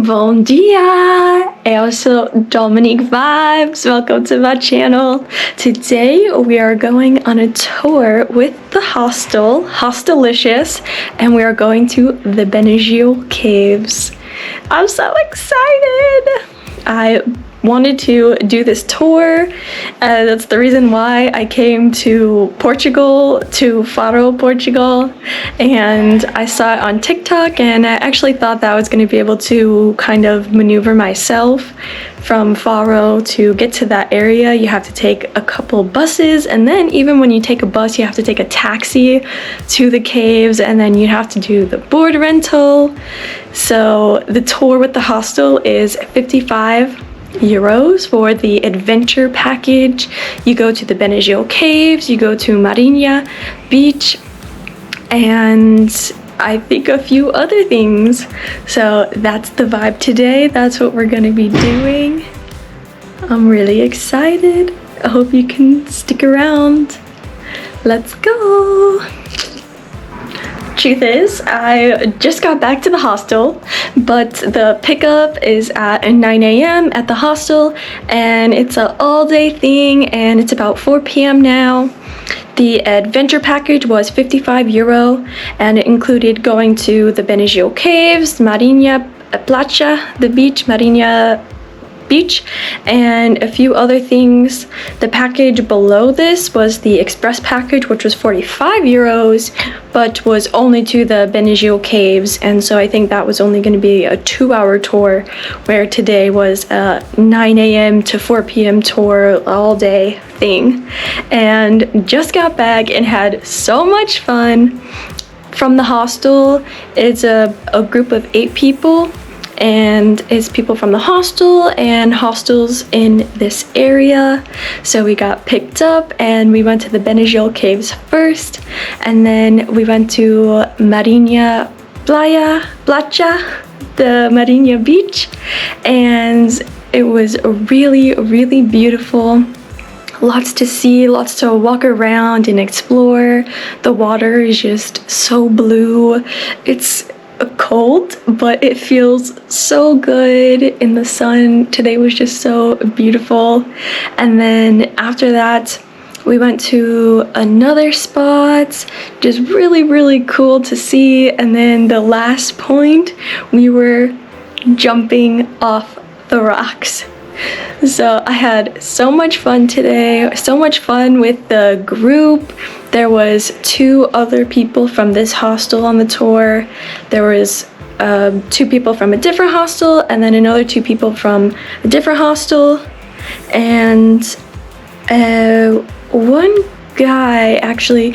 Bom dia! Eu sou Dominique Vibez. Welcome to my channel. Today we are going on a tour with the Hostelicious, and we are going to the Benagil Caves. I'm so excited! I wanted to do this tour. That's the reason why I came to Portugal, to Faro, Portugal, and I saw it on TikTok, and I actually thought that I was going to be able to kind of maneuver myself from Faro. To get to that area, you have to take a couple buses, and then even when you take a bus, you have to take a taxi to the caves, and then you have to do the board rental. So the tour with the hostel is 55 euros for the adventure package. You go to the Benagil Caves, you go to Marinha Beach, and I think a few other things. So that's the vibe today. That's what we're gonna be doing. I'm really excited. I hope you can stick around. Let's go. Truth is, I just got back to the hostel, but the pickup is at 9 a.m. at the hostel, and it's an all-day thing, and it's about 4 p.m. now. The adventure package was 55 euro, and it included going to the Benagil Caves, Marinha Placha, the beach, Marinha Beach, and a few other things. The package below this was the express package, which was 45 euros, but was only to the Benagil Caves, and so I think that was only going to be a 2-hour tour, where today was a 9 a.m. to 4 p.m. tour, all day thing. And just got back and had so much fun. From the hostel, it's a group of 8 people, and it's people from the hostel and hostels in this area. So we got picked up and we went to the Benagil Caves first, and then we went to Marinha Placha, the Marinha Beach, and it was really, really beautiful. Lots to see, lots to walk around and explore. The water is just so blue. It's cold, but it feels so good in the sun. Today was just so beautiful. And then after that, we went to another spot, just really, really cool to see. And then the last point, we were jumping off the rocks. So I had so much fun today, so much fun with the group. There was 2 other people from this hostel on the tour. There was 2 people from a different hostel, and then another 2 people from a different hostel. And one guy, actually,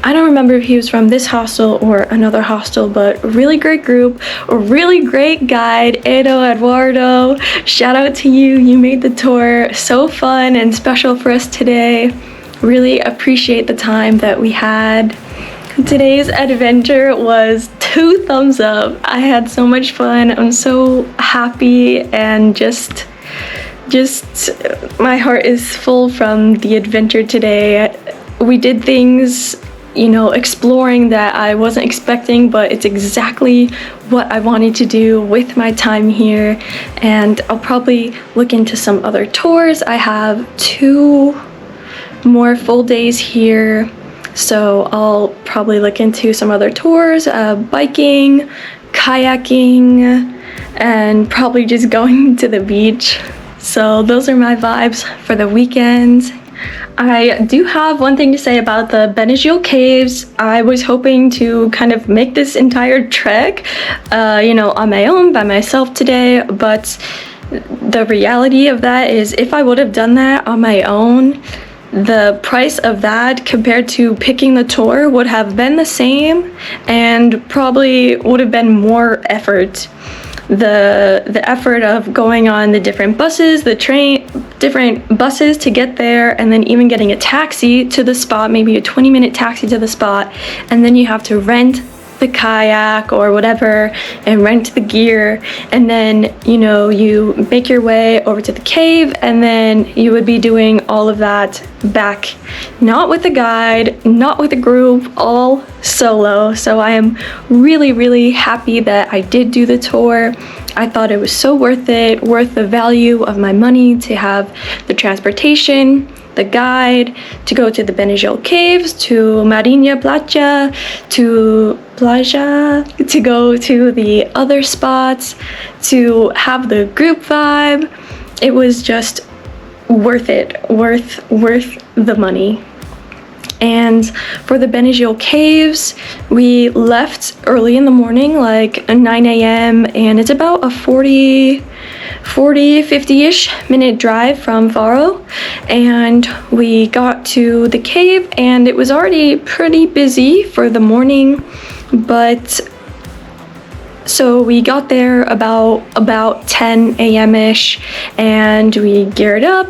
I don't remember if he was from this hostel or another hostel, but really great group, a really great guide, Eduardo. Shout out to you. You made the tour so fun and special for us today. Really appreciate the time that we had. Today's adventure was 2 thumbs up. I had so much fun. I'm so happy, and just my heart is full from the adventure today. We did things, you know, exploring that I wasn't expecting, but it's exactly what I wanted to do with my time here. And I'll probably look into some other tours. I have 2 more full days here, so I'll probably look into some other tours, biking, kayaking, and probably just going to the beach. So those are my vibes for the weekend. I do have one thing to say about the Benagil Caves. I was hoping to kind of make this entire trek, you know, on my own, by myself today, but the reality of that is, if I would have done that on my own, the price of that compared to picking the tour would have been the same, and probably would have been more effort. The effort of going on the different buses, different buses to get there, and then even getting a taxi to the spot, maybe a 20-minute taxi to the spot, and then you have to rent the kayak or whatever and rent the gear, and then, you know, you make your way over to the cave, and then you would be doing all of that back, not with a guide, not with a group, all solo. So I am really, really happy that I did do the tour. I thought it was so worth it, worth the value of my money to have the transportation, the guide, to go to the Benagil Caves, to Marinha Playa, to go to the other spots, to have the group vibe. It was just worth it, worth the money. And for the Benagil Caves, we left early in the morning, like 9 a.m. and it's about a 50-ish minute drive from Faro. And we got to the cave and it was already pretty busy for the morning, but so we got there about 10 a.m.-ish and we geared up.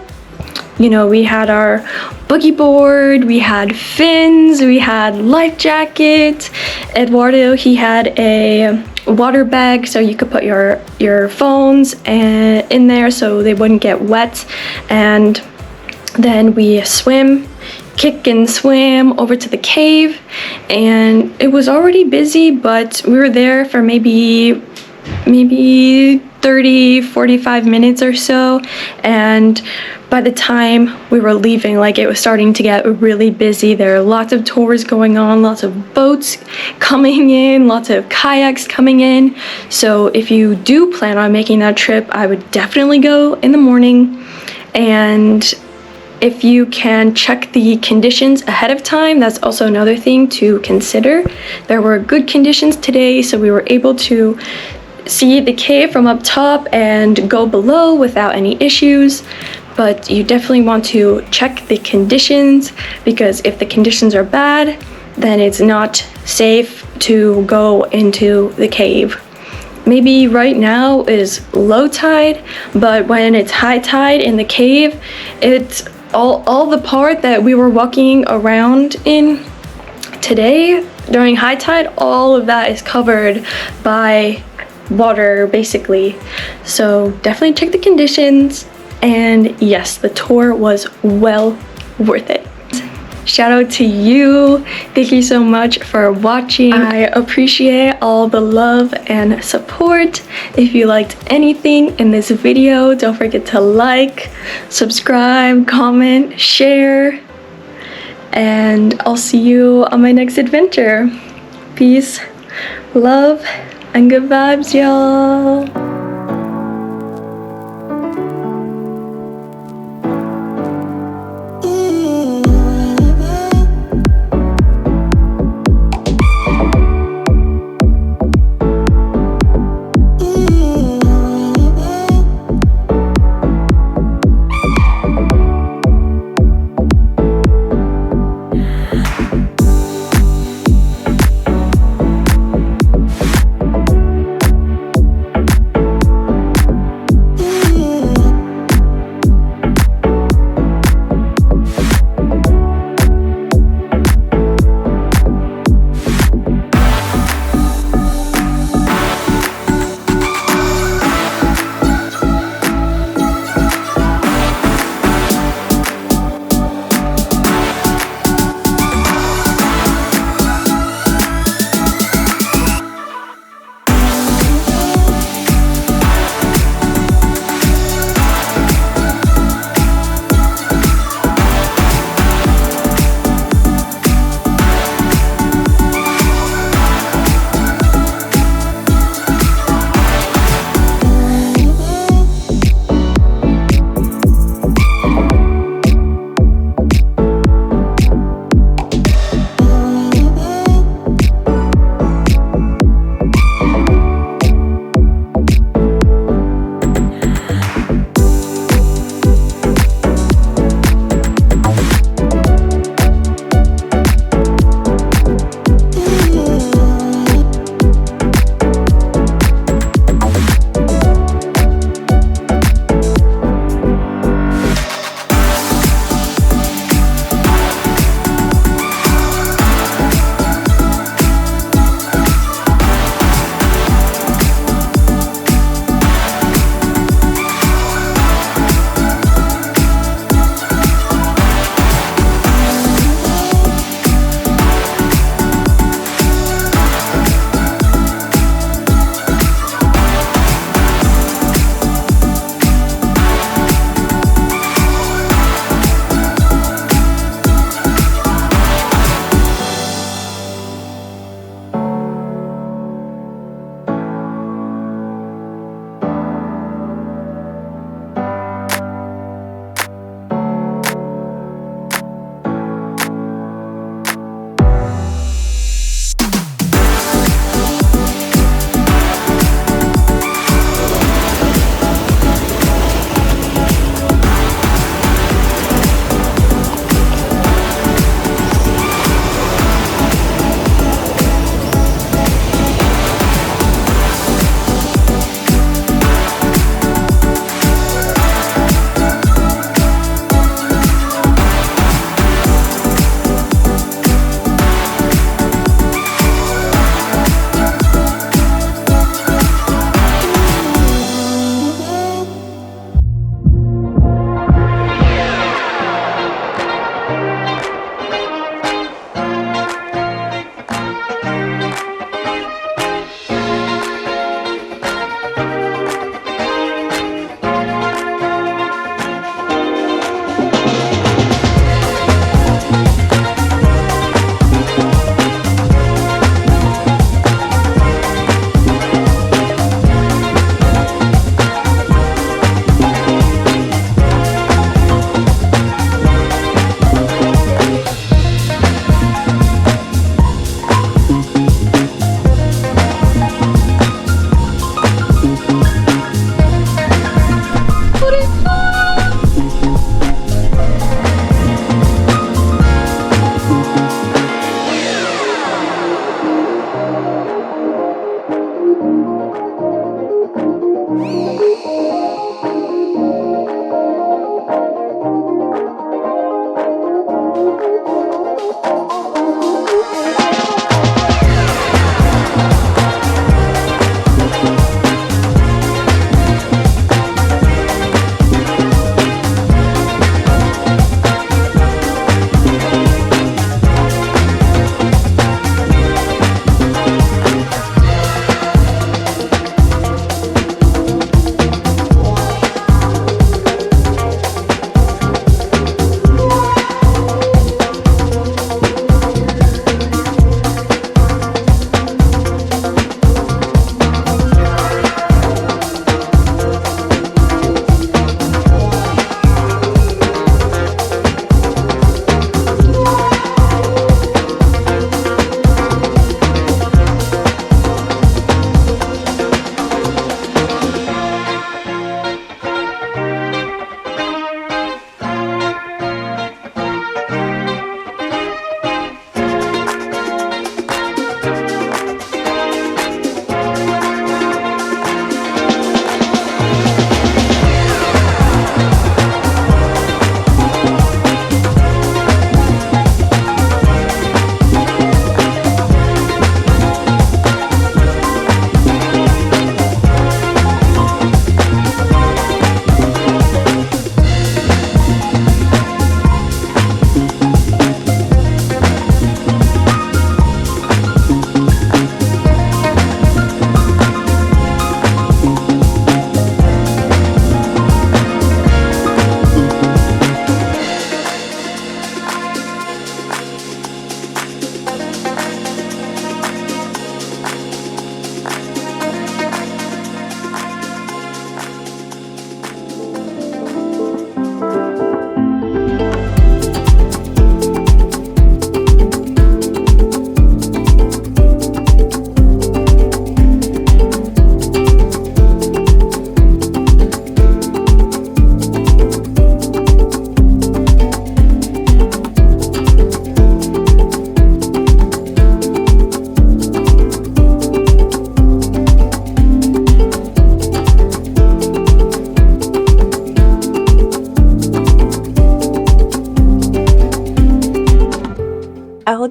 You know, we had our boogie board, we had fins, we had life jackets. Eduardo, he had a water bag so you could put your phones in there so they wouldn't get wet. And then we kick and swim over to the cave, and it was already busy, but we were there for maybe 30-45 minutes or so, and by the time we were leaving, like, it was starting to get really busy. There are lots of tours going on, lots of boats coming in, lots of kayaks coming in. So if you do plan on making that trip, I would definitely go in the morning. And if you can check the conditions ahead of time, that's also another thing to consider. There were good conditions today, so we were able to see the cave from up top and go below without any issues. But you definitely want to check the conditions, because if the conditions are bad, then it's not safe to go into the cave. Maybe right now is low tide, but when it's high tide in the cave, it's all the part that we were walking around in today during high tide, all of that is covered by water basically. So definitely check the conditions. And yes, the tour was well worth it. Shout out to you. Thank you so much for watching. I appreciate all the love and support. If you liked anything in this video, don't forget to like, subscribe, comment, share, and I'll see you on my next adventure. Peace, love, and good vibes, y'all.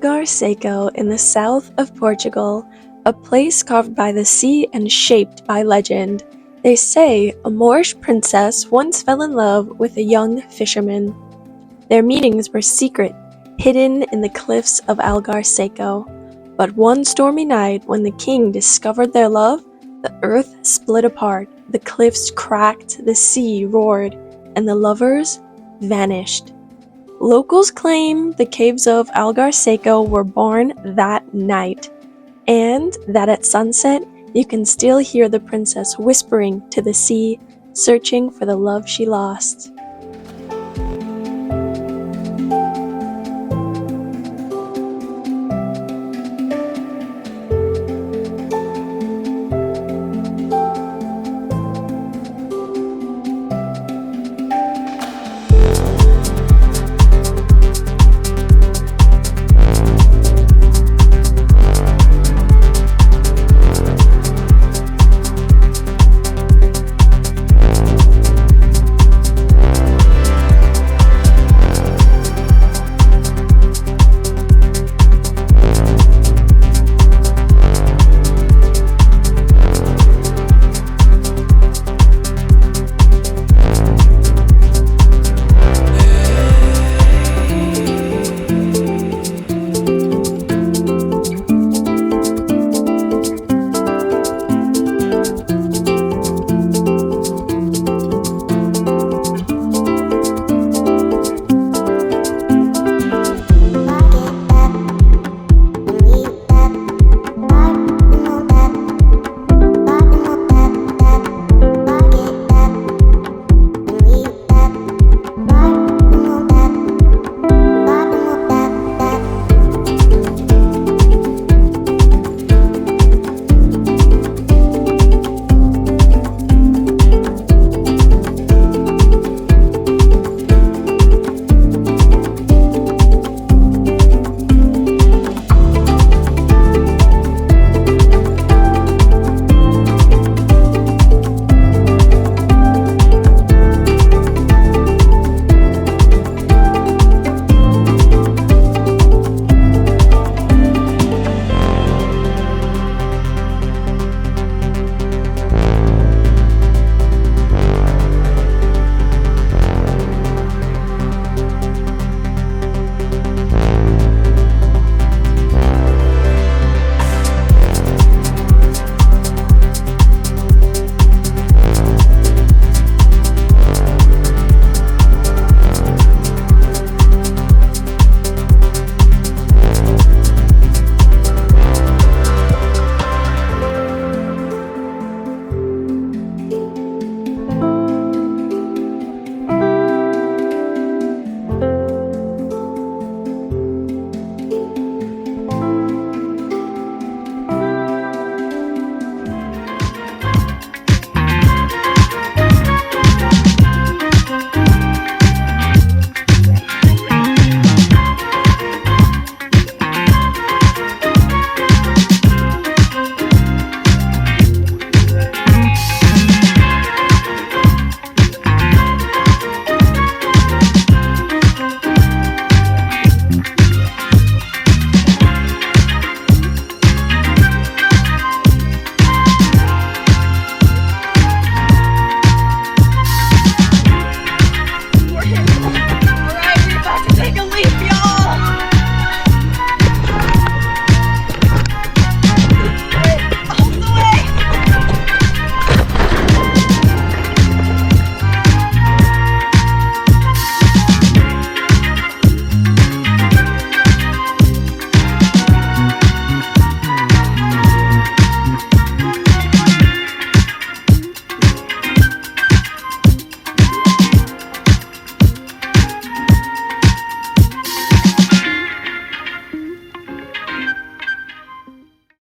Algar Seco in the south of Portugal, a place carved by the sea and shaped by legend. They say a Moorish princess once fell in love with a young fisherman. Their meetings were secret, hidden in the cliffs of Algar Seco. But one stormy night, when the king discovered their love, the earth split apart, the cliffs cracked, the sea roared, and the lovers vanished. Locals claim the caves of Algar Seco were born that night, and that at sunset you can still hear the princess whispering to the sea, searching for the love she lost.